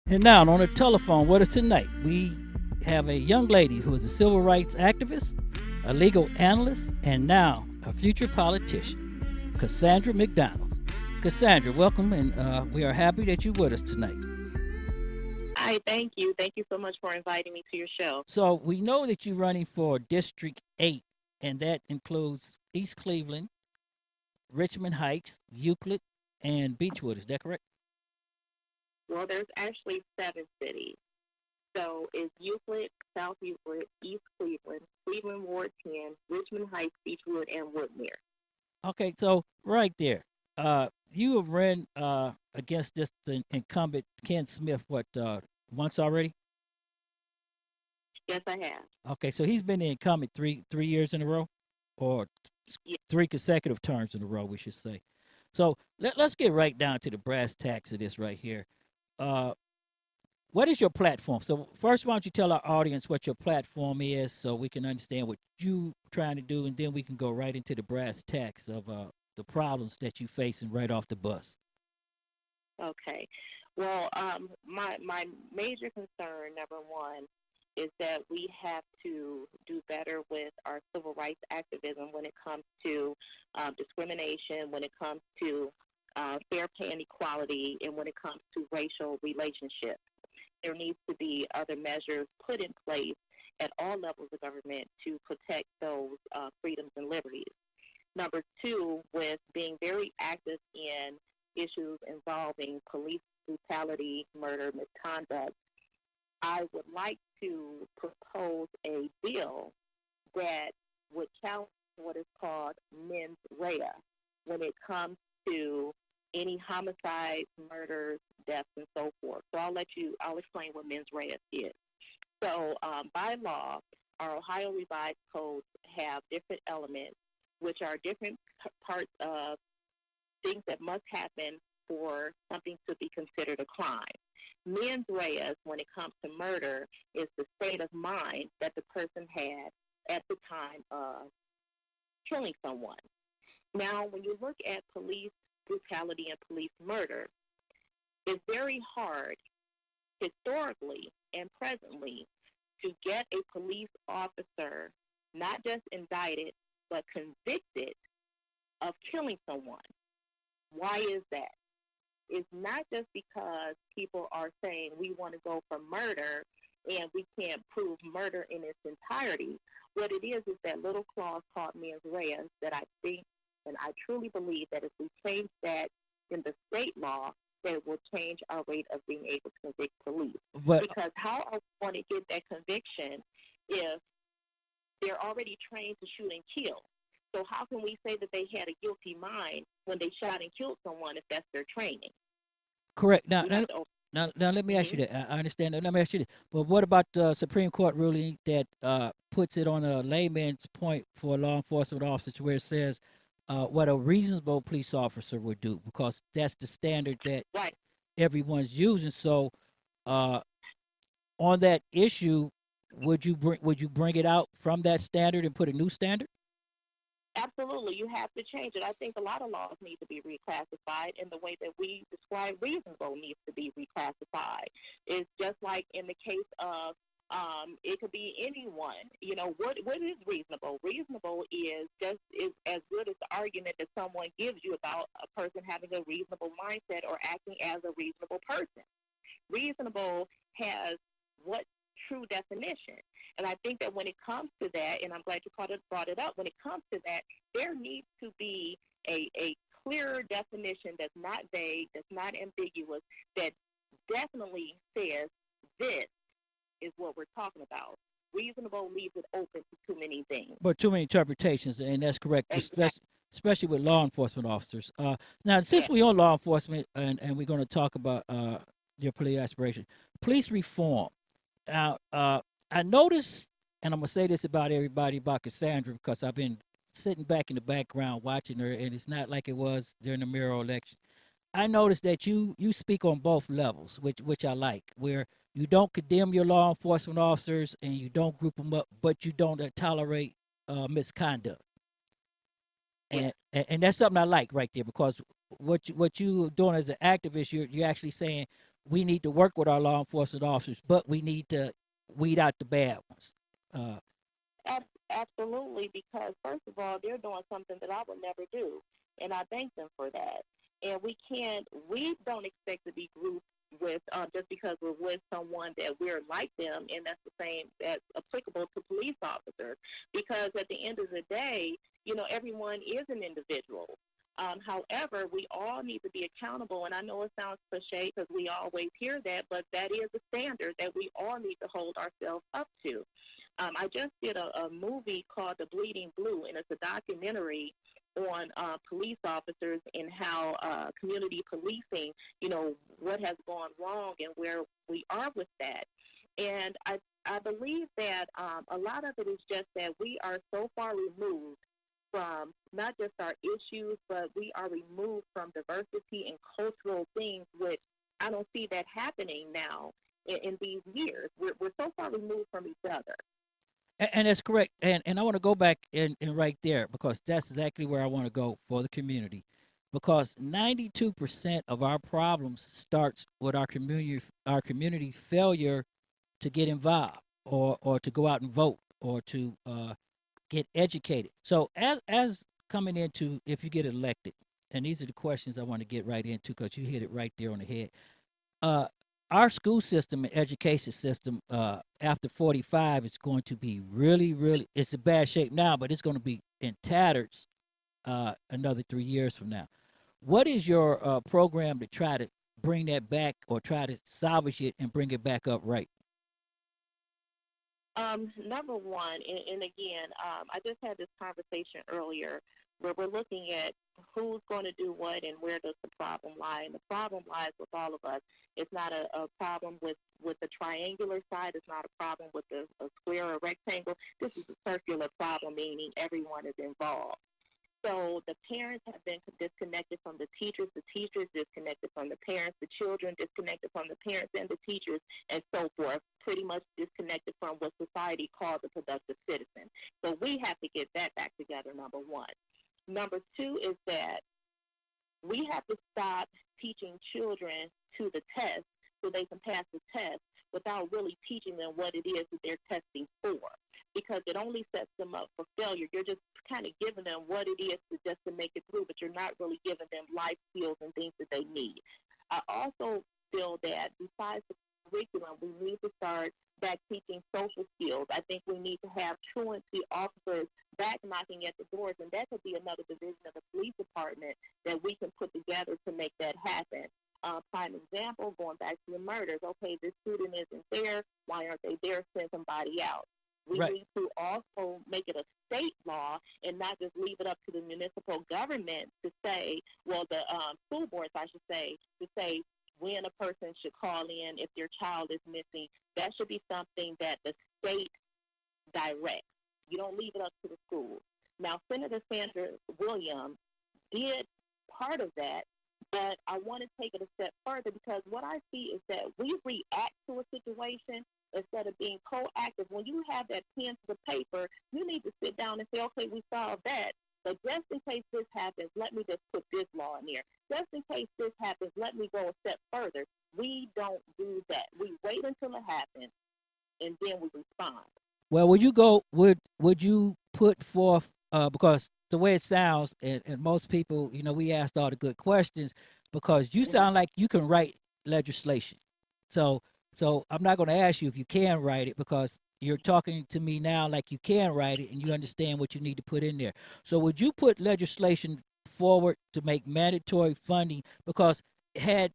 And now on the telephone with us tonight, we have a young lady who is a civil rights activist, a legal analyst, and now a future politician, Cassandra McDonald. Cassandra, welcome, and we are happy that you're with us tonight. Hi, thank you. Thank you so much for inviting me to your show. So we know that you're running for District 8, and that includes East Cleveland, Richmond Heights, Euclid, and Beechwood. Is that correct? Well, there's actually 7 cities. So it's Euclid, South Euclid, East Cleveland, Cleveland Ward 10, Richmond Heights, Beechwood, and Woodmere. Okay, so right there, you have ran against this incumbent Ken Smith once already? Yes, I have. Okay, so he's been the incumbent three years in a row, or Yes. three consecutive terms in a row, we should say. So let's get right down to the brass tacks of this right here. Uh, what is your platform? So first, why don't you tell our audience what your platform is, so we can understand what you are trying to do, and then we can go right into the brass tacks of the problems that you facing right off the bus. Okay. Well, my major concern, number one, is that we have to do better with our civil rights activism when it comes to discrimination, when it comes to fair pay and equality, and when it comes to racial relationships. There needs to be other measures put in place at all levels of government to protect those freedoms and liberties. Number two, with being very active in issues involving police brutality, murder, misconduct, I would like to propose a bill that would challenge what is called mens rea when it comes to any homicides, murders, deaths, and so forth. So I'll explain what mens rea is. So by law, our Ohio Revised Codes have different elements, which are different parts of things that must happen for something to be considered a crime. Mens rea, when it comes to murder, is the state of mind that the person had at the time of killing someone. Now, when you look at police brutality and police murder, it's very hard historically and presently to get a police officer not just indicted but convicted of killing someone. Why is that? It's not just because people are saying we want to go for murder and we can't prove murder in its entirety. What it is that little clause called mens rea that I think and I truly believe that if we change that in the state law, that it will change our rate of being able to convict police. But Because how are we going to get that conviction if they're already trained to shoot and kill? So how can we say that they had a guilty mind when they shot and killed someone if that's their training? correct. We have to. Now let me ask you Mm-hmm. that. I understand that. Let me ask you that. But what about the Supreme Court ruling that puts it on a layman's point for law enforcement officers, where it says what a reasonable police officer would do, because that's the standard that Right. everyone's using. So, uh, on that issue, would you bring it out from that standard and put a new standard? Absolutely, you have to change it. I think a lot of laws need to be reclassified, and the way that we describe reasonable needs to be reclassified. It's just like in the case of it could be anyone. You know, what is reasonable? Reasonable is as good as the argument that someone gives you about a person having a reasonable mindset or acting as a reasonable person. Reasonable has what true definition. And I think that when it comes to that, and I'm glad you brought it up, when it comes to that, there needs to be a clearer definition that's not vague, that's not ambiguous, that definitely says this is what we're talking about. Reasonable leaves it open to too many things. But too many interpretations, and that's correct, Exactly. especially with law enforcement officers. Now, since Yeah. we're on law enforcement, and we're going to talk about your police aspiration, police reform. Now, I noticed, and I'm gonna say this about everybody about Cassandra, because I've been sitting back in the background watching her, and it's not like it was during the mayoral election. I noticed that you speak on both levels, which I like, where you don't condemn your law enforcement officers and you don't group them up, but you don't tolerate misconduct, Yes. and that's something I like right there, because what you doing as an activist, you're actually saying we need to work with our law enforcement officers, but we need to weed out the bad ones. Uh, Absolutely, because first of all, they're doing something that I would never do, and I thank them for that. And we don't expect to be grouped with just because we're with someone that we're like them, and that's the same that's applicable to police officers. Because at the end of the day, everyone is an individual. However, we all need to be accountable, and I know it sounds cliche because we always hear that, but that is a standard that we all need to hold ourselves up to. I just did a movie called The Bleeding Blue, and it's a documentary on police officers and how community policing, what has gone wrong and where we are with that. And I believe that a lot of it is just that we are so far removed from not just our issues, but we are removed from diversity and cultural things, which I don't see that happening now in these years. We're so far removed from each other. and that's correct. And I want to go back and right there because that's exactly where I want to go for the community. Because 92% of our problems starts with our community failure to get involved or to go out and vote or to get educated. So as coming into if you get elected, and these are the questions I want to get right into because you hit it right there on the head. Uh, our school system and education system after 45 is going to be really, really. It's in bad shape now, but it's going to be in tatters another 3 years from now. What is your program to try to bring that back or try to salvage it and bring it back up right? Number one, and again, I just had this conversation earlier where we're looking at who's going to do what and where does the problem lie. And the problem lies with all of us. It's not a problem with the triangular side. It's not a problem with a square or rectangle. This is a circular problem, meaning everyone is involved. So the parents have been disconnected from the teachers disconnected from the parents, the children disconnected from the parents and the teachers, and so forth, pretty much disconnected from what society calls a productive citizen. So we have to get that back together, number one. Number two is that we have to stop teaching children to the test so they can pass the test without really teaching them what it is that they're testing for, because it only sets them up for failure. You're just kind of giving them what it is just to make it through, but you're not really giving them life skills and things that they need. I also feel that besides the curriculum, we need to start back teaching social skills. I think we need to have truancy officers back knocking at the doors, and that could be another division of the police department that we can put together to make that happen. Prime example, going back to the murders. Okay, this student isn't there. Why aren't they there? Send somebody out. We Right. need to also make it a state law and not just leave it up to the municipal government to say, well, the school boards, I should say, to say when a person should call in if their child is missing. That should be something that the state directs. You don't leave it up to the schools. Now, Senator Sandra Williams did part of that, but I want to take it a step further because what I see is that we react to a situation instead of being proactive. When you have that pen to the paper, you need to sit down and say, okay, we solved that. But just in case this happens, let me just put this law in there. Just in case this happens, let me go a step further. We don't do that. We wait until it happens, and then we respond. Well, would you go? Would you put forth? Because the way it sounds, and most people, we asked all the good questions because you Mhm. sound like you can write legislation. So, so I'm not going to ask you if you can write it because you're talking to me now like you can write it and you understand what you need to put in there. So, would you put legislation forward to make mandatory funding? Because had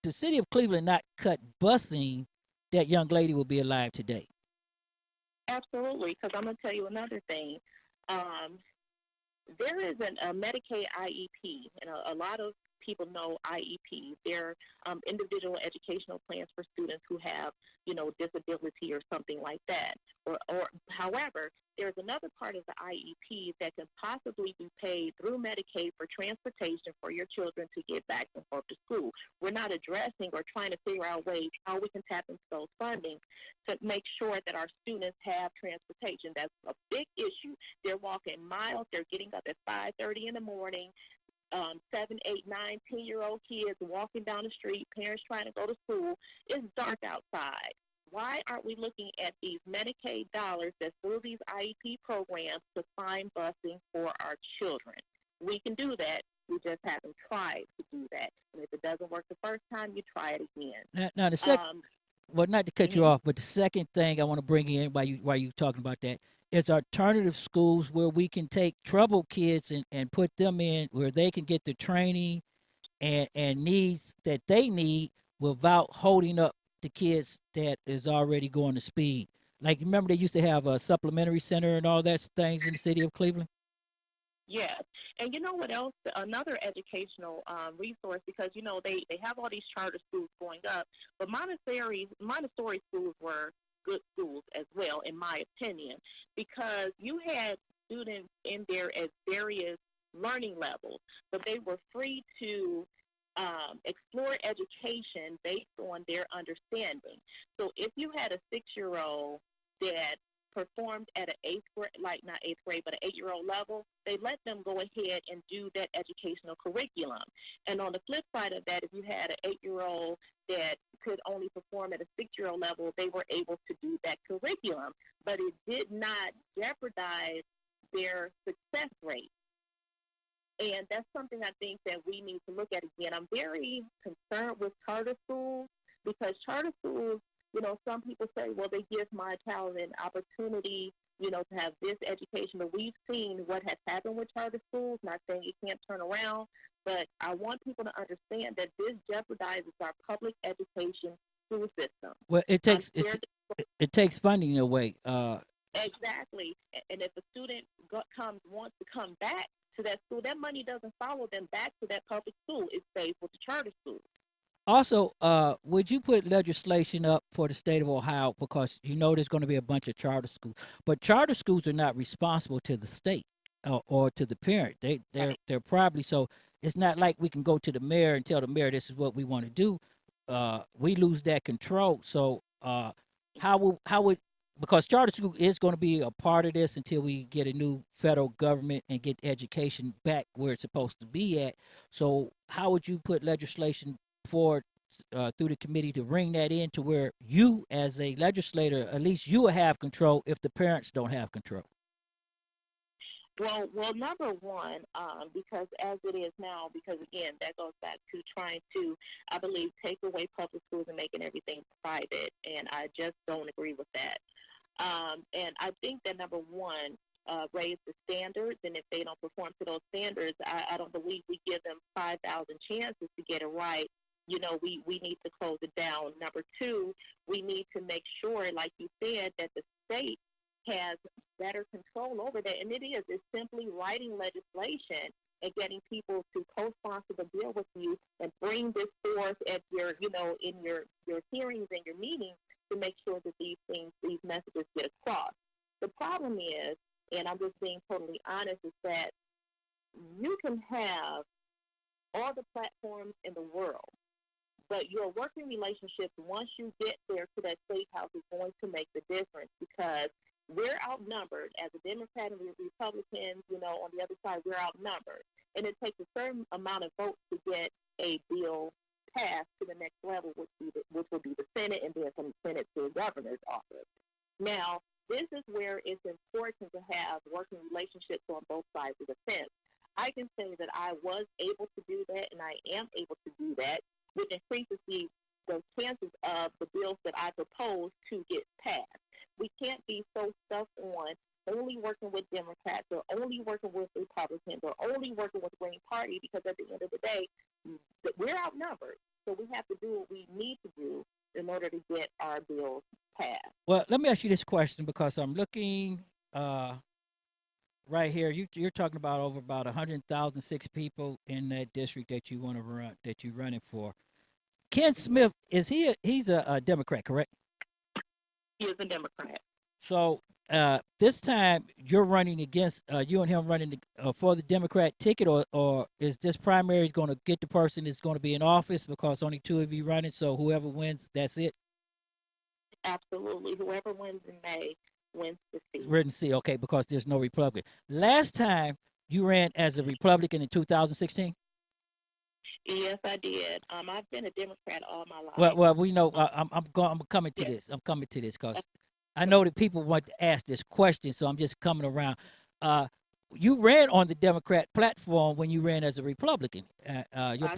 the city of Cleveland not cut busing, that young lady would be alive today. Absolutely, because I'm going to tell you another thing. Um, there is a Medicaid IEP, and a lot of people know IEPs. They're individual educational plans for students who have, disability or something like that. However, there's another part of the IEP that can possibly be paid through Medicaid for transportation for your children to get back and forth to school. We're not addressing or trying to figure out ways how we can tap into those funding to make sure that our students have transportation. That's a big issue. They're walking miles. They're getting up at 5:30 in the morning. 7, 8, 9, 10-year-old kids walking down the street, parents trying to go to school. It's dark outside. Why aren't we looking at these Medicaid dollars that's through these IEP programs to find busing for our children? We can do that. We just haven't tried to do that. And if it doesn't work the first time, you try it again. Now the second, well, not to cut you Mhm. off, but the second thing I want to bring in while you talking about that is alternative schools where we can take troubled kids and put them in where they can get the training and needs that they need without holding up the kids that is already going to speed. Like remember they used to have a supplementary center and all that things in the city of Cleveland. Yes. And you know what else? Another educational resource, because, they have all these charter schools going up, but Montessori schools were good schools as well, in my opinion, because you had students in there at various learning levels, but they were free to explore education based on their understanding. So if you had a 6-year-old that performed at an eighth grade, like not eighth grade, but an 8-year-old level, they let them go ahead and do that educational curriculum. And on the flip side of that, if you had an 8-year-old that could only perform at a 6-year-old level, they were able to do that curriculum, but it did not jeopardize their success rate. And that's something I think that we need to look at again. I'm very concerned with charter schools because charter schools, some people say, well, they give my child an opportunity, to have this education. But we've seen what has happened with charter schools, not saying it can't turn around, but I want people to understand that this jeopardizes our public education school system. Well, it takes funding away. Exactly. And if a student wants to come back to that school, that money doesn't follow them back to that public school. It stays with the charter school. Also, would you put legislation up for the state of Ohio because there's going to be a bunch of charter schools, but charter schools are not responsible to the state or to the parent. They're probably so. It's not like we can go to the mayor and tell the mayor this is what we want to do. We lose that control. So how would because charter school is going to be a part of this until we get a new federal government and get education back where it's supposed to be at. So how would you put legislation forward through the committee to bring that in to where you as a legislator, at least you will have control if the parents don't have control? Well, number one, because as it is now, because again, that goes back to trying to, I believe, take away public schools and making everything private, and I just don't agree with that. And I think that number one, raise the standards, and if they don't perform to those standards, I don't believe we give them 5,000 chances to get it right. We need to close it down. Number two, we need to make sure, like you said, that the state has better control over that. And it's simply writing legislation and getting people to co-sponsor the bill with you and bring this forth at in your hearings and your meetings to make sure that these messages get across. The problem is, and I'm just being totally honest, is that you can have all the platforms in the world, but your working relationships, once you get there to that state house, is going to make the difference because we're outnumbered as a Democrat and Republicans, on the other side, we're outnumbered. And it takes a certain amount of votes to get a bill passed to the next level, which will be the Senate, and then from the Senate to the governor's office. Now, this is where it's important to have working relationships on both sides of the fence. I can say that I was able to do that, and I am able to do that, which increases the chances of the bills that I propose to get passed. We can't be so stuck on only working with Democrats or only working with Republicans or only working with the Green Party, because at the end of the day, we're outnumbered. So we have to do what we need to do in order to get our bills passed. Well, let me ask you this question because I'm looking right here. You're talking about over about 100,006 people in that district that you want to run, that you're running for. Ken Smith, he's a Democrat, correct? He is a Democrat. So this time you're running against you and him running for the Democrat ticket, or is this primary going to get the person that's going to be in office because only two of you running? So whoever wins, that's it. Absolutely, whoever wins in May wins the seat. Written C, okay, because there's no Republican. Last time you ran as a Republican in 2016. Yes, I did. I've been a Democrat all my Well, life. well, we know. Um, I'm going. I'm coming to yes. this. I'm coming to this uh, because I know that people want to ask this question, so I'm just coming around. Uh, you ran on the Democrat platform when you ran as a Republican. I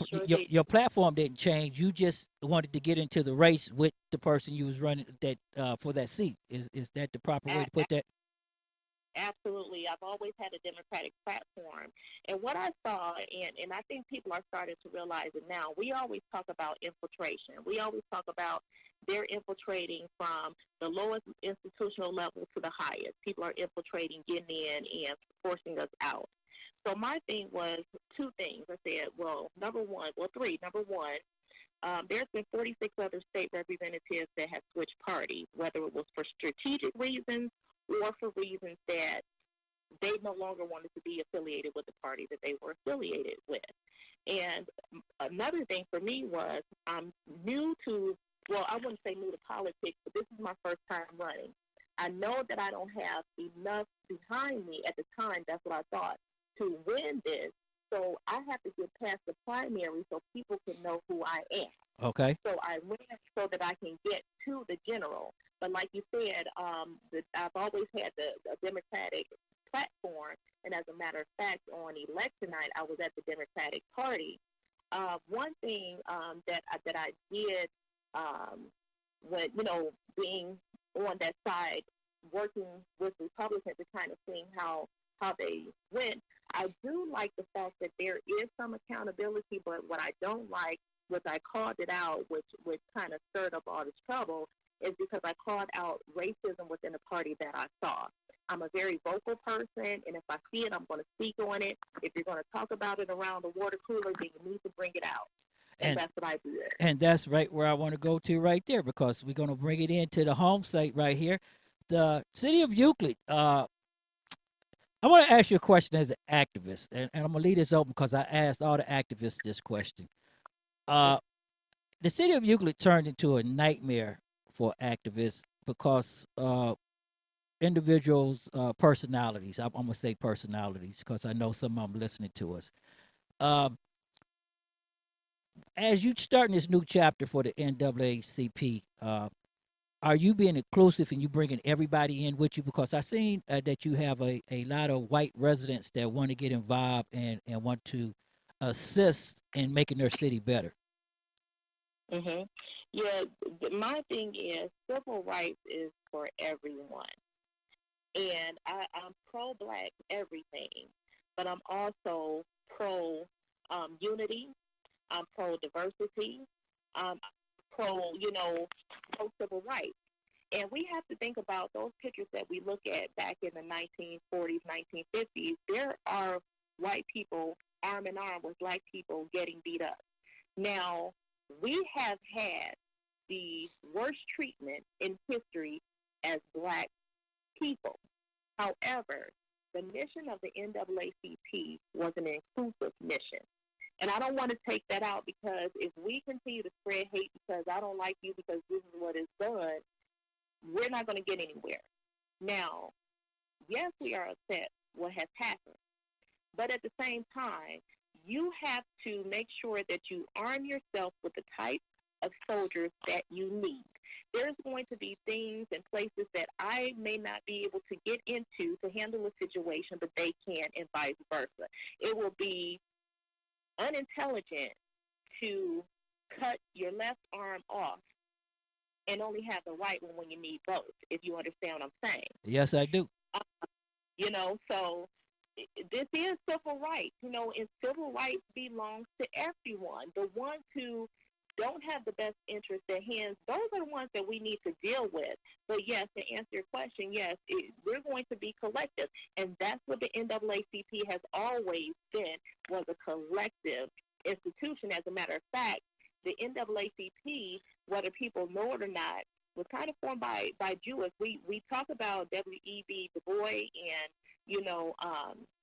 sure Your did. your platform didn't change. You just wanted to get into the race with the person you was running that for that seat. Is that the proper way to put that? Absolutely. I've always had a Democratic platform. And what I saw, and I think people are starting to realize it now, we always talk about infiltration. We always talk about they're infiltrating from the lowest institutional level to the highest. People are infiltrating, getting in, and forcing us out. So my thing was two things. I said, three. Number one, there's been 46 other state representatives that have switched parties, whether it was for strategic reasons or for reasons that they no longer wanted to be affiliated with the party that they were affiliated with. And another thing for me was I'm new to, well, I wouldn't say new to politics, but this is my first time running. I know that I don't have enough behind me at the time, that's what I thought, to win this. So I have to get past the primary so people can know who I am. Okay. So I ran so that I can get to the general. But like you said, I've always had the Democratic platform, and as a matter of fact, on election night, I was at the Democratic Party. One thing that I did when being on that side, working with Republicans and kind of seeing how they went, I do like the fact that there is some accountability. But what I don't like, which I called it out, which kind of stirred up all this trouble, is because I called out racism within the party that I saw. I'm a very vocal person, and if I see it, I'm going to speak on it. If you're going to talk about it around the water cooler, then you need to bring it out. And And that's what I did. that's right where I want to go to right there because we're going to bring it into the home site right here, the city of Euclid. I want to ask you a question as an activist, and I'm gonna leave this open because I asked all the activists this question. Uh, the city of Euclid turned into a nightmare for activists because individuals' personalities. I'm gonna say personalities because I know some of them listening to us. Um, as you starting this new chapter for the NAACP, are you being inclusive and you bringing everybody in with you? Because I seen that you have a lot of white residents that want to get involved and want to assist in making their city better. hmm Yeah, my thing is civil rights is for everyone. And I'm pro-black everything, but I'm also pro-unity. I'm pro-diversity. I'm pro-civil rights. And we have to think about those pictures that we look at back in the 1940s, 1950s. There are white people arm in arm with black people getting beat up. Now, we have had the worst treatment in history as black people. However, the mission of the NAACP was an inclusive mission. And I don't want to take that out because if we continue to spread hate because I don't like you because this is what is done, we're not going to get anywhere. Now, yes, we are upset what has happened. But at the same time, you have to make sure that you arm yourself with the type of soldiers that you need. There's going to be things and places that I may not be able to get into to handle a situation, but they can, and vice versa. It will be unintelligent to cut your left arm off and only have the right one when you need both, if you understand what I'm saying. Yes, I do. Uh, so this is civil rights, and civil rights belongs to everyone. The ones who don't have the best interest at hand, those are the ones that we need to deal with. But yes, to answer your question, yes, we're going to be collective. And that's what the NAACP has always been, was a collective institution. As a matter of fact, the NAACP, whether people know it or not, was kind of formed by Jewish. We talk about W.E.B. Du Bois and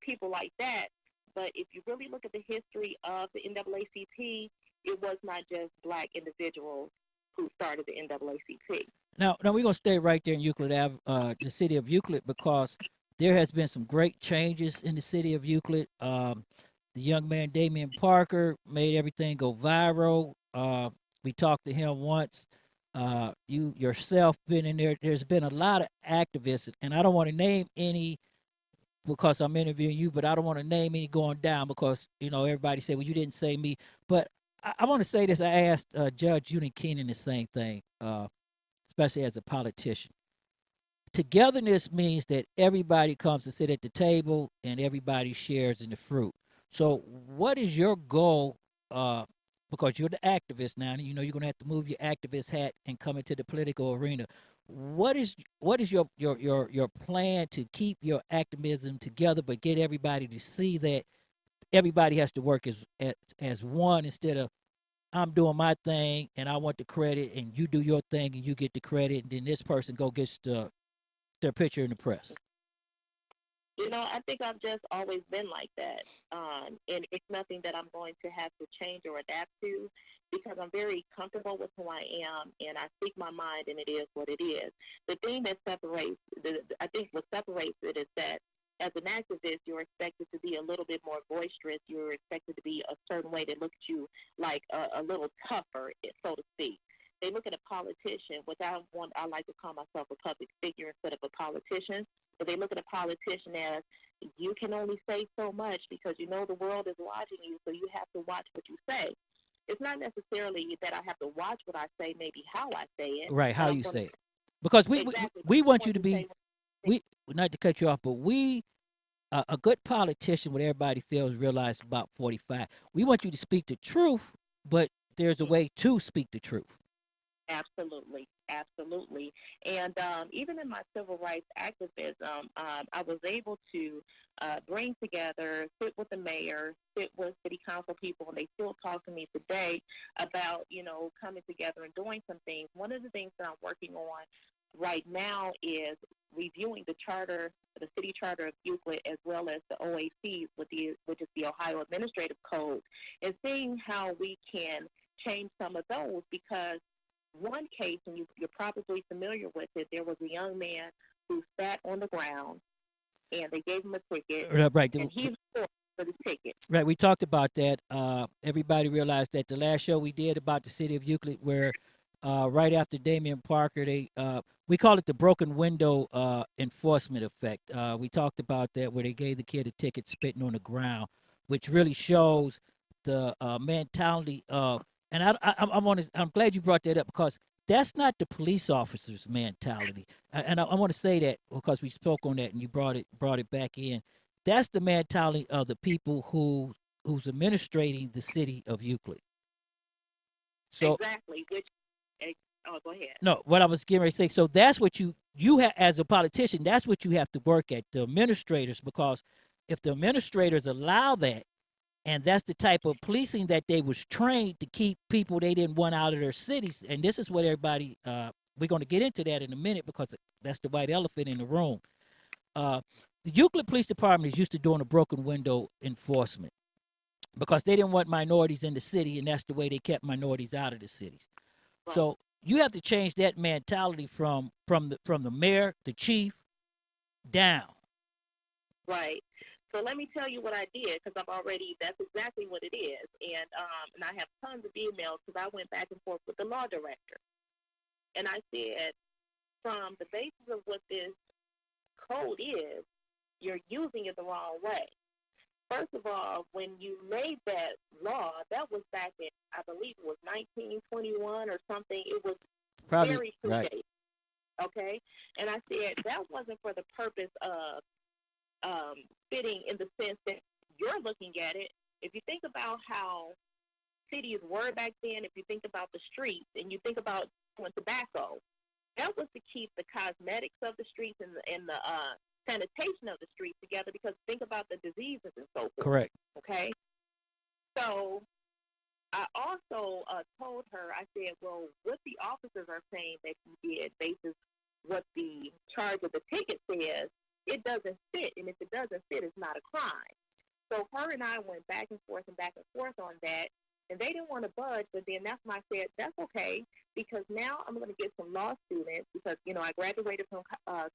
people like that. But if you really look at the history of the NAACP, it was not just black individuals who started the NAACP. Now we're gonna stay right there in Euclid Ave, the city of Euclid, because there has been some great changes in the city of Euclid. the young man Damian Parker made everything go viral. We talked to him once. You yourself been in there. There's been a lot of activists, and I don't want to name any because I'm interviewing you, but I don't want to name any going down because everybody said, well, you didn't say me. But I want to say this. I asked Judge Uni Keenan the same thing, especially as a politician. Togetherness means that everybody comes to sit at the table and everybody shares in the fruit. So, what is your goal? Because you're the activist now, and you're going to have to move your activist hat and come into the political arena. What is your plan to keep your activism together, but get everybody to see that everybody has to work as one instead of I'm doing my thing and I want the credit, and you do your thing and you get the credit, and then this person go gets their picture in the press. I think I've just always been like that. And it's nothing that I'm going to have to change or adapt to because I'm very comfortable with who I am and I speak my mind and it is what it is. The thing that separates, I think what separates it is that as an activist, you're expected to be a little bit more boisterous. You're expected to be a certain way that looks at you like a little tougher, so to speak. They look at a politician, which I like to call myself a public figure instead of a politician, but they look at a politician as you can only say so much because the world is watching you, so you have to watch what you say. It's not necessarily that I have to watch what I say, maybe how I say it. Right, how you say it. Because exactly, we want you to be, not to cut you off, but a good politician, what everybody feels, realize about 45. We want you to speak the truth, but there's a way to speak the truth. Absolutely, absolutely. And even in my civil rights activism, I was able to bring together, sit with the mayor, sit with city council people, and they still talk to me today about, coming together and doing some things. One of the things that I'm working on right now is reviewing the city charter of Euclid, as well as the OACs, which is the Ohio Administrative Code, and seeing how we can change some of those because one case, and you're probably familiar with it, there was a young man who sat on the ground, and they gave him a ticket, right. And he was for the ticket. Right, we talked about that. Everybody realized that the last show we did about the city of Euclid, where right after Damian Parker, we call it the broken window enforcement effect. We talked about that, where they gave the kid a ticket spitting on the ground, which really shows the mentality of. And I'm glad you brought that up because that's not the police officer's mentality. And I want to say that because we spoke on that and you brought it back in. That's the mentality of the people who's administrating the city of Euclid. So exactly. Go ahead. No, what I was getting ready to say. So that's what you have as a politician. That's what you have to work at, the administrators, because if the administrators allow that, and that's the type of policing that they was trained to keep people they didn't want out of their cities. And this is what everybody. We're going to get into that in a minute because that's the white elephant in the room. The Euclid Police Department is used to doing a broken window enforcement because they didn't want minorities in the city, and that's the way they kept minorities out of the cities. Right. So you have to change that mentality from the mayor, the chief, down. Right. So let me tell you what I did because that's exactly what it is. And I have tons of emails because I went back and forth with the law director. And I said, from the basis of what this code is, you're using it the wrong way. First of all, when you made that law, that was back in, I believe it was 1921 or something. It was probably very right. Okay? And I said, that wasn't for the purpose of fitting in the sense that you're looking at it. If you think about how cities were back then, if you think about the streets and you think about tobacco, that was to keep the cosmetics of the streets and the sanitation of the streets together, because think about the diseases and so forth. Correct. Okay? So I also told her, I said, well, what the officers are saying that you did basis what the charge of the ticket says, it doesn't fit, and if it doesn't fit, it's not a crime. So her and I went back and forth on that, and they didn't want to budge, but then that's when I said, that's okay, because now I'm going to get some law students, because, I graduated from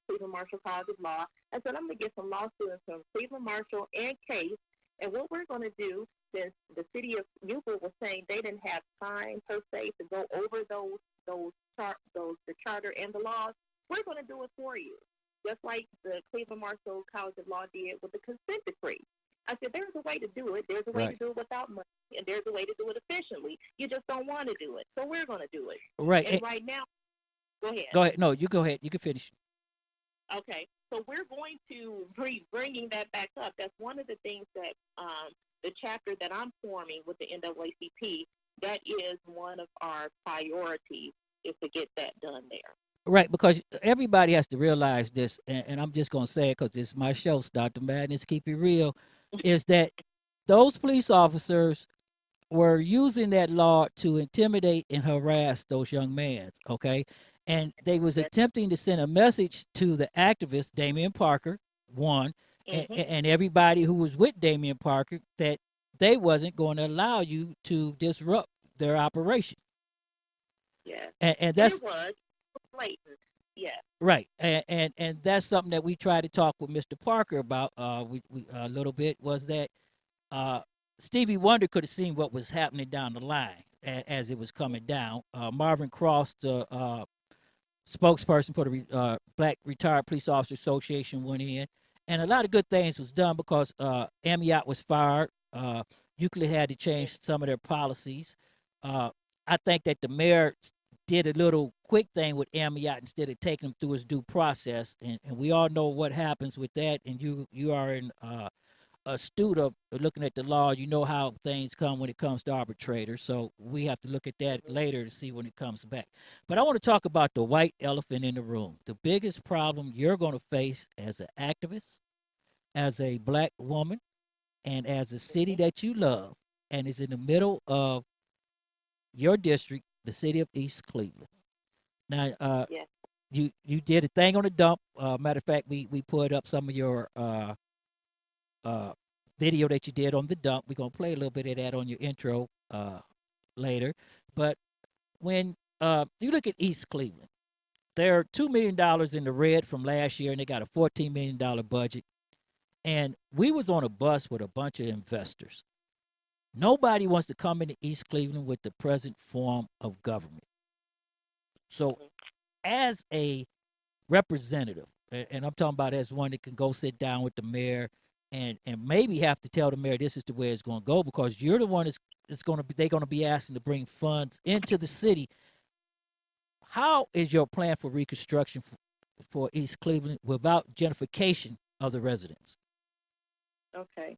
Cleveland Marshall College of Law. I said, I'm going to get some law students from Cleveland Marshall and Case, And what we're going to do, since the city of Euclid was saying they didn't have time per se to go over the charter and the laws, we're going to do it for you, just like the Cleveland Marshall College of Law did with the consent decree. I said, there's a way to do it. There's a way to Right. do it without money, and there's a way to do it efficiently. You just don't want to do it, so we're going to do it. Right. And right now, go ahead. Go ahead. No, you go ahead. You can finish. Okay, so we're going to be bringing that back up. That's one of the things that the chapter that I'm forming with the NAACP, that is one of our priorities, is to get that done there. Right, because everybody has to realize this, and I'm just gonna say it because it's my show, Dr. Madness. Keep it real. Is that those police officers were using that law to intimidate and harass those young men, okay? And they was Yes. attempting to send a message to the activist, Damian Parker, one, Mm-hmm. and everybody who was with Damian Parker, that they wasn't going to allow you to disrupt their operation. Yes. And And that's it was blatant. Yes. right. And that's something that we tried to talk with Mr. Parker about we a little bit, was that uh, Stevie Wonder could have seen what was happening down the line as it was coming down. Marvin Cross, the spokesperson for the Black Retired Police Officer Association, went in, and a lot of good things was done because Amiot was fired. Euclid had to change some of their policies. Uh, I think that the mayor did a little quick thing with Amiot instead of taking him through his due process, and we all know what happens with that. And you are in astute of looking at the law. You know how things come when it comes to arbitrators. So we have to look at that later to see when it comes back. But I want to talk about the white elephant in the room. The biggest problem you're going to face as an activist, as a black woman, and as a city Mm-hmm. that you love, and is in the middle of your district, the city of East Cleveland. Now, Yes. you did a thing on the dump. Matter of fact, we put up some of your uh, video that you did on the dump. We're gonna play a little bit of that on your intro later. But when you look at East Cleveland, they're $2 million in the red from last year, and they got a $14 million budget. And we was on a bus with a bunch of investors. Nobody wants to come into East Cleveland with the present form of government. So, Mm-hmm. as a representative, and I'm talking about as one that can go sit down with the mayor and maybe have to tell the mayor this is the way it's going to go, because you're the one that's going to be, they're going to be asking to bring funds into the city. How is your plan for reconstruction for East Cleveland without gentrification of the residents? Okay.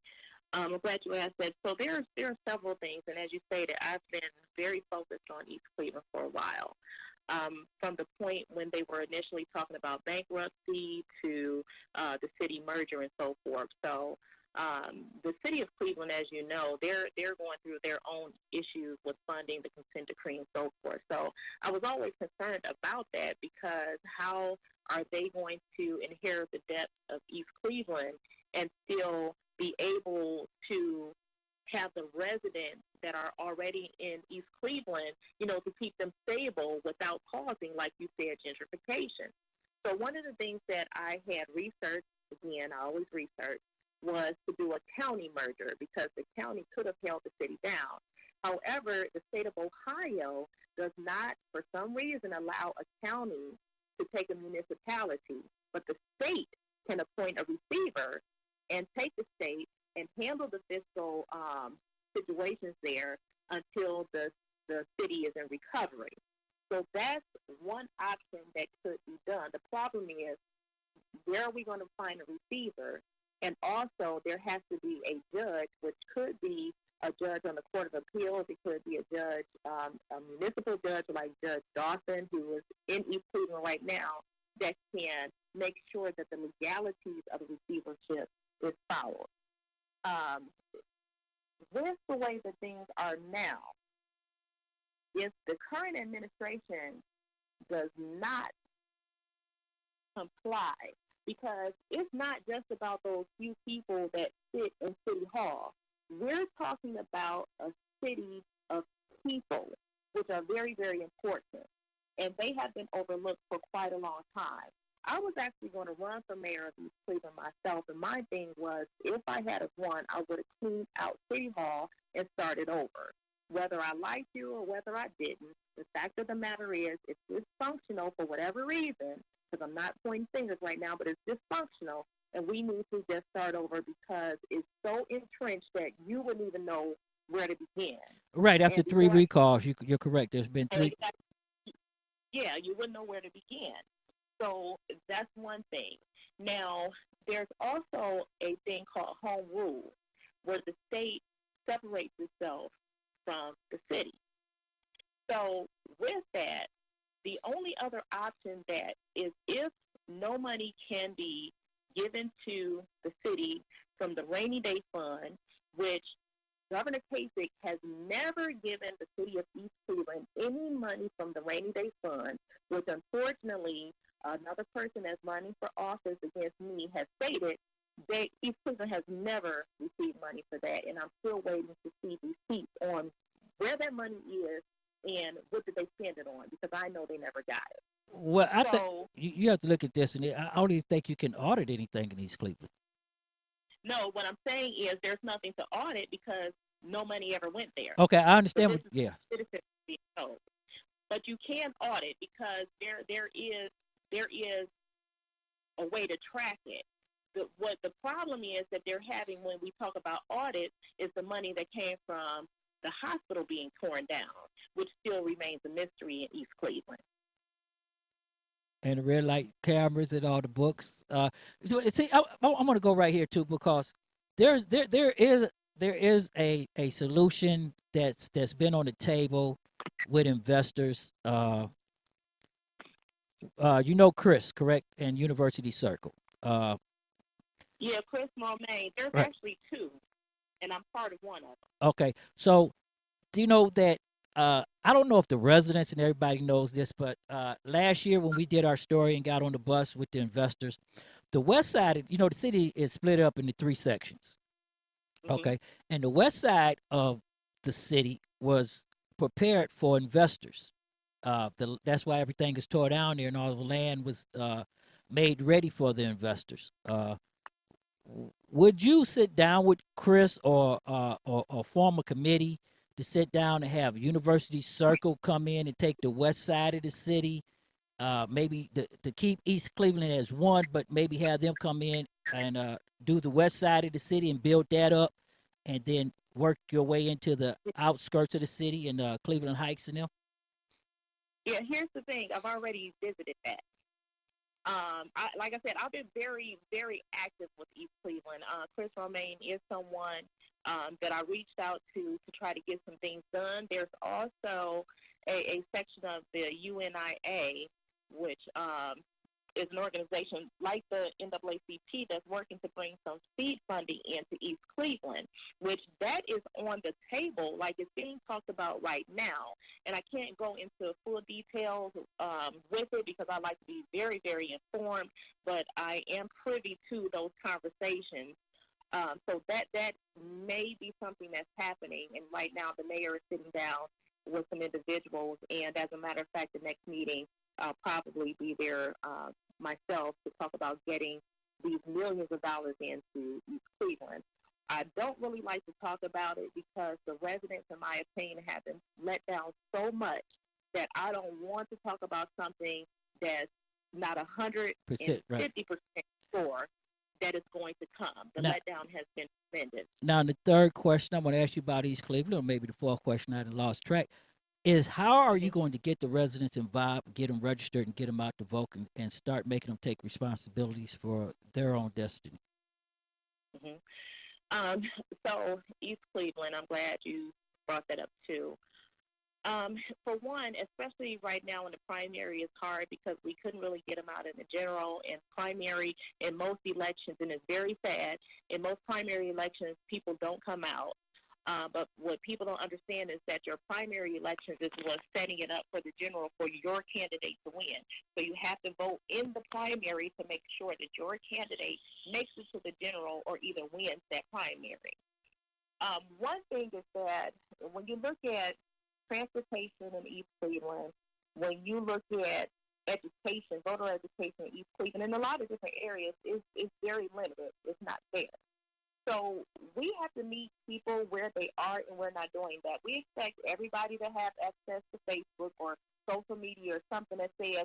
I'm glad you asked that. So there are several things, and as you stated, I've been very focused on East Cleveland for a while. From the point when they were initially talking about bankruptcy to the city merger and so forth. So the city of Cleveland, as you know, they're going through their own issues with funding, the consent decree, and so forth. So I was always concerned about that, because how are they going to inherit the depth of East Cleveland and still be able to have the residents that are already in East Cleveland, to keep them stable without causing, like you said, gentrification. So one of the things that I had researched, again, I always research, was to do a county merger, because the county could have held the city down. However, the state of Ohio does not, for some reason, allow a county to take a municipality, but the state can appoint a receiver and take the state and handle the fiscal situations there until the city is in recovery. So that's one option that could be done. The problem is, where are we going to find a receiver? And also, there has to be a judge, which could be a judge on the Court of Appeals. It could be a judge, a municipal judge like Judge Dawson, who is in East Cleveland right now, that can make sure that the legalities of the receivership is followed. Um, with the way that things are now, if the current administration does not comply, because it's not just about those few people that sit in City Hall. We're talking about a city of people, which are very, very important, and they have been overlooked for quite a long time. I was actually going to run for mayor of East Cleveland myself, and my thing was, if I had have won, I would have cleaned out City Hall and started over. Whether I liked you or whether I didn't, the fact of the matter is, it's dysfunctional for whatever reason, because I'm not pointing fingers right now, but it's dysfunctional, and we need to just start over because it's so entrenched that you wouldn't even know where to begin. Right after And three before recalls, you're correct. There's been I, three. yeah, you wouldn't know where to begin. So that's one thing. Now, there's also a thing called home rule, where the state separates itself from the city. So with that, the only other option that is if no money can be given to the city from the rainy day fund, which Governor Kasich has never given the city of East Cleveland any money from the rainy day fund, which unfortunately another person that's running for office against me has stated East Cleveland has never received money for that, and I'm still waiting to see receipts on where that money is and what did they spend it on, because I know they never got it. Well, I think So, you have to look at this, and I don't even think you can audit anything in East Cleveland. no, what I'm saying is there's nothing to audit because no money ever went there. Okay, I So understand. this is Yeah. citizens being told. But you can audit because there is a way to track it. What the problem is that they're having when we talk about audits is the money that came from the hospital being torn down, which still remains a mystery in East Cleveland. And the red light cameras and all the books. See, I'm going to go right here too because there is a solution that's been on the table with investors. You know Chris, correct, and University Circle. Yeah, Chris Momaine, there's Right. actually two, and I'm part of one of them. Okay. So do you know that I don't know if the residents and everybody knows this, but last year when we did our story and got on the bus with the investors, the west side, the city is split up into three sections. Hmm. Okay. And the west side of the city was prepared for investors. That's why everything is tore down there and all the land was made ready for the investors. Would you sit down with Chris or form a committee to sit down and have University Circle come in and take the west side of the city? Maybe to keep East Cleveland as one, but maybe have them come in and do the west side of the city and build that up, and then work your way into the outskirts of the city and Cleveland Heights and them. Yeah, here's the thing. I've already visited that. Like I said, I've been very, very active with East Cleveland. Chris Romaine is someone that I reached out to try to get some things done. There's also a section of the UNIA, which is an organization like the NAACP that's working to bring some seed funding into East Cleveland, which that is on the table, like it's being talked about right now. And I can't go into full details with it because I like to be very, very informed, but I am privy to those conversations. So that may be something that's happening. And right now the mayor is sitting down with some individuals. And as a matter of fact, the next meeting, I'll probably be there myself to talk about getting these millions of dollars into East Cleveland. I don't really like to talk about it because the residents, in my opinion, have been let down so much that I don't want to talk about something that's not 150% Right sure that it's going to come. The now. letdown has been tremendous. Now, the third question I'm going to ask you about East Cleveland, or maybe the fourth question I had lost track, is how are you Mm-hmm. going to get the residents involved, get them registered, and get them out to vote, and start making them take responsibilities for their own destiny? Mm-hmm. Um, so East Cleveland, I'm glad you brought that up too. For one, especially right now in the primary is hard because we couldn't really get them out in the general and primary in most elections, and it's very sad. In most primary elections, people don't come out. But what people don't understand is that your primary elections is what's setting it up for the general for your candidate to win. So you have to vote in the primary to make sure that your candidate makes it to the general or either wins that primary. One thing is that when you look at transportation in East Cleveland, when you look at education, voter education in East Cleveland, in a lot of different areas, is very limited. It's not there. So we have to meet people where they are, and we're not doing that. We expect everybody to have access to Facebook or social media or something that says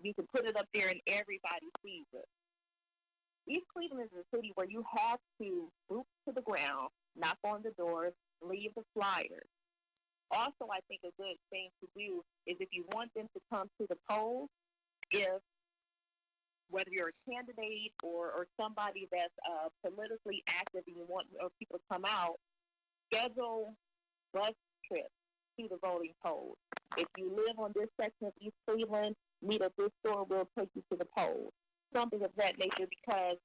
you can put it up there and everybody sees it. East Cleveland is a city where you have to boot to the ground, knock on the doors, leave the flyers. Also, I think a good thing to do is if you want them to come to the polls, if whether you're a candidate or somebody that's politically active and you want people to come out, schedule bus trips to the voting polls. If you live on this section of East Cleveland, meet at this store, we'll take you to the polls. Something of that nature, because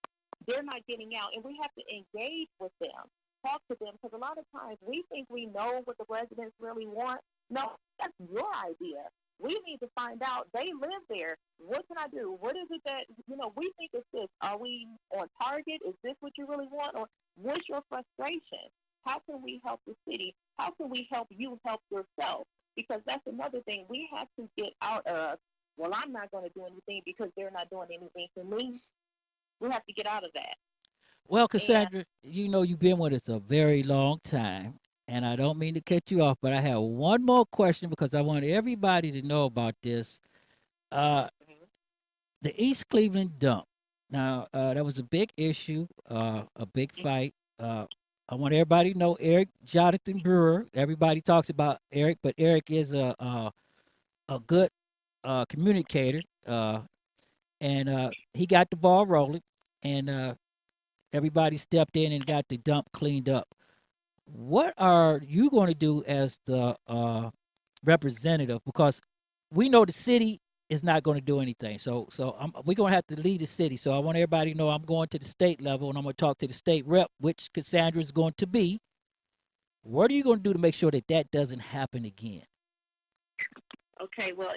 they're not getting out, and we have to engage with them, talk to them, because a lot of times we think we know what the residents really want. No, that's your idea. We need to find out. They live there. What can I do? What is it that, we think it's this. Are we on target? Is this what you really want? Or what's your frustration? How can we help the city? How can we help you help yourself? Because that's another thing. We have to get out of, well, I'm not going to do anything because they're not doing anything for me. We have to get out of that. Well, Cassandra, you've been with us a very long time, and I don't mean to cut you off, but I have one more question because I want everybody to know about this. Uh, Mhm. the East Cleveland dump. Now, that was a big issue, a big fight. I want everybody to know Eric Jonathan Brewer. Everybody talks about Eric, but Eric is a good communicator, and he got the ball rolling, and everybody stepped in and got the dump cleaned up. What are you going to do as the representative? Because we know the city is not going to do anything. So we're going to have to lead the city. So I want everybody to know I'm going to the state level and I'm going to talk to the state rep, which Cassandra is going to be. What are you going to do to make sure that that doesn't happen again? Okay, well,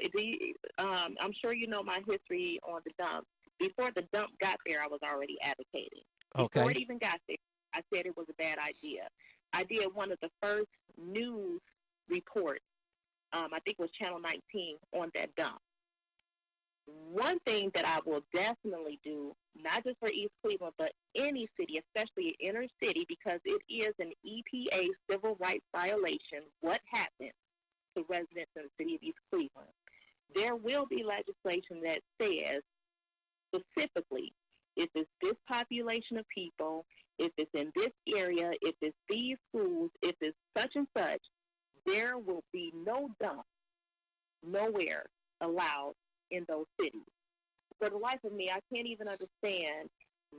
I'm sure you know my history on the dump. Before the dump got there, I was already advocating. Before Okay. it even got there, I said it was a bad idea. I did one of the first news reports, I think it was Channel 19, on that dump. One thing that I will definitely do, not just for East Cleveland, but any city, especially inner city, because it is an EPA civil rights violation, what happened to residents in the city of East Cleveland. There will be legislation that says specifically if it's this population of people, if it's in this area, if it's these schools, if it's such and such, there will be no dump nowhere allowed in those cities. For the life of me, I can't even understand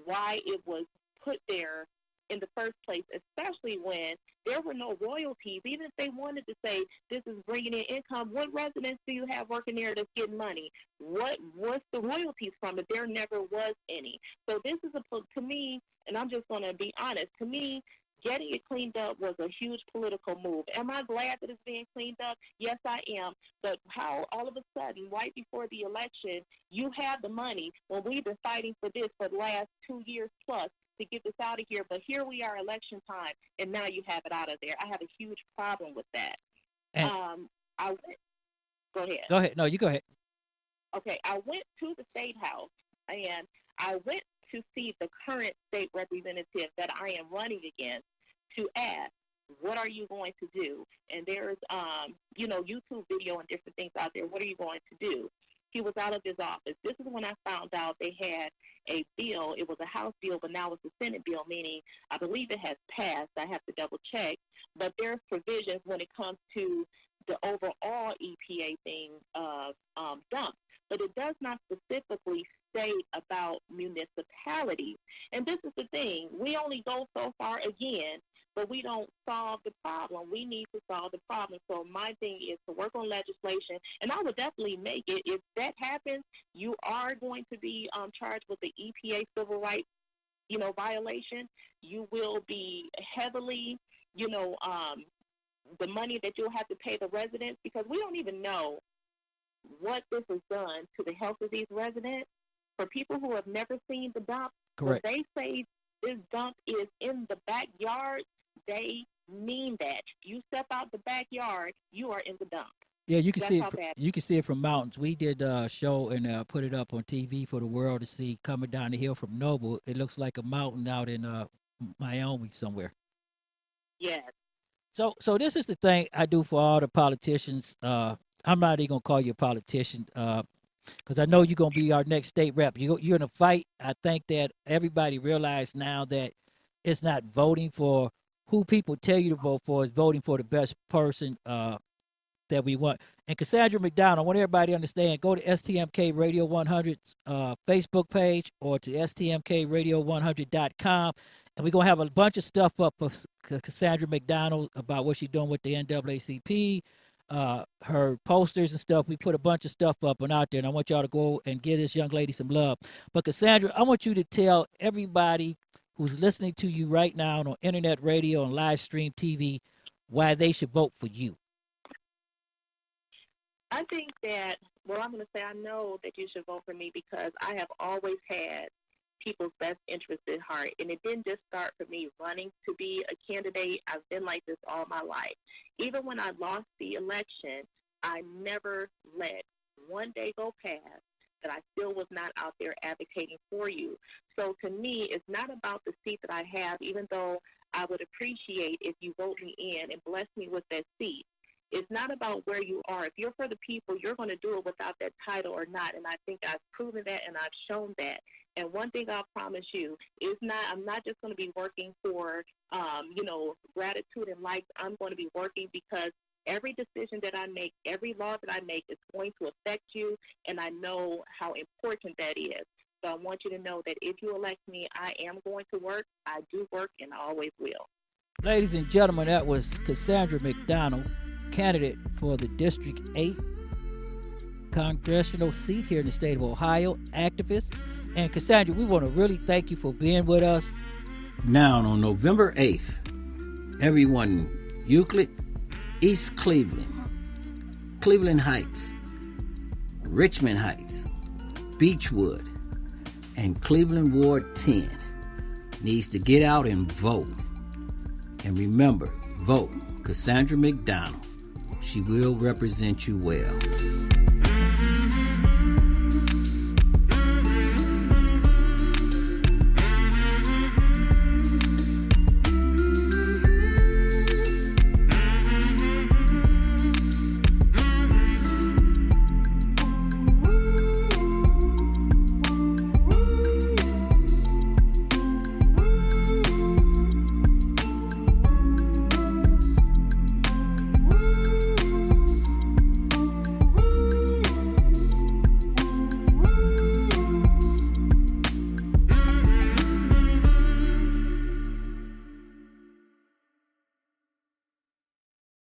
why it was put there in the first place, especially when there were no royalties. Even if they wanted to say this is bringing in income, what residents do you have working there that's getting money? What's the royalties from it? There never was any. So this is to me, and I'm just going to be honest, to me, getting it cleaned up was a huge political move. Am I glad that it's being cleaned up? Yes, I am. But how all of a sudden, right before the election, you have the money when we've been fighting for this for the last 2 years plus to get this out of here, but here we are election time, and now you have it out of there. I have a huge problem with that. And I went, go ahead. go ahead. No, you go ahead. Okay, I went to the state house, and I went to see the current state representative that I am running against to ask, what are you going to do? And there's, YouTube video and different things out there. What are you going to do? He was out of his office. This is when I found out they had a bill. It was a House bill, but now it's a Senate bill, meaning I believe it has passed. I have to double check. But there's provisions when it comes to the overall EPA thing of dumps. But it does not specifically state about municipalities. And this is the thing. We only go so far again, but we don't solve the problem. We need to solve the problem. So my thing is to work on legislation, and I would definitely make it. If that happens, you are going to be charged with the EPA civil rights, violation. You will be heavily, the money that you'll have to pay the residents, because we don't even know what this has done to the health of these residents. For people who have never seen the dump, Correct. when they say this dump is in the backyard, they mean that. You step out the backyard, you are in the dump. Yeah, you can That's see it. how bad. You can see it from mountains. We did a show and put it up on TV for the world to see. Coming down the hill from Noble, it looks like a mountain out in Wyoming somewhere. Yes. So this is the thing I do for all the politicians. I'm not even gonna call you a politician because I know you're gonna be our next state rep. You're in a fight. I think that everybody realize now that it's not voting for who people tell you to vote for. It's voting for the best person that we want. And Cassandra McDonald, I want everybody to understand, go to STMK Radio 100's Facebook page or to stmkradio100.com. And we're going to have a bunch of stuff up for Cassandra McDonald about what she's doing with the NAACP, her posters and stuff. We put a bunch of stuff up and out there, and I want y'all to go and give this young lady some love. But Cassandra, I want you to tell everybody who's listening to you right now on internet radio and live stream TV why they should vote for you. I think that, well, I'm going to say I know that you should vote for me because I have always had people's best interests at heart. And it didn't just start for me running to be a candidate. I've been like this all my life. Even when I lost the election, I never let one day go past that I still was not out there advocating for you. So to me, it's not about the seat that I have, even though I would appreciate if you vote me in and bless me with that seat. It's not about where you are. If you're for the people, you're going to do it without that title or not. And I think I've proven that and I've shown that. And one thing I'll promise you is I'm not just going to be working for, gratitude and likes. I'm going to be working because every decision that I make, every law that I make is going to affect you. And I know how important that is. So I want you to know that if you elect me, I am going to work. I do work and I always will. Ladies and gentlemen, that was Cassandra McDonald, candidate for the District 8 congressional seat here in the state of Ohio, activist. And Cassandra, we want to really thank you for being with us. Now, on November 8th, everyone, Euclid, East Cleveland, Cleveland Heights, Richmond Heights, Beechwood, and Cleveland Ward 10 needs to get out and vote. And remember, vote Cassandra McDonald. She will represent you well.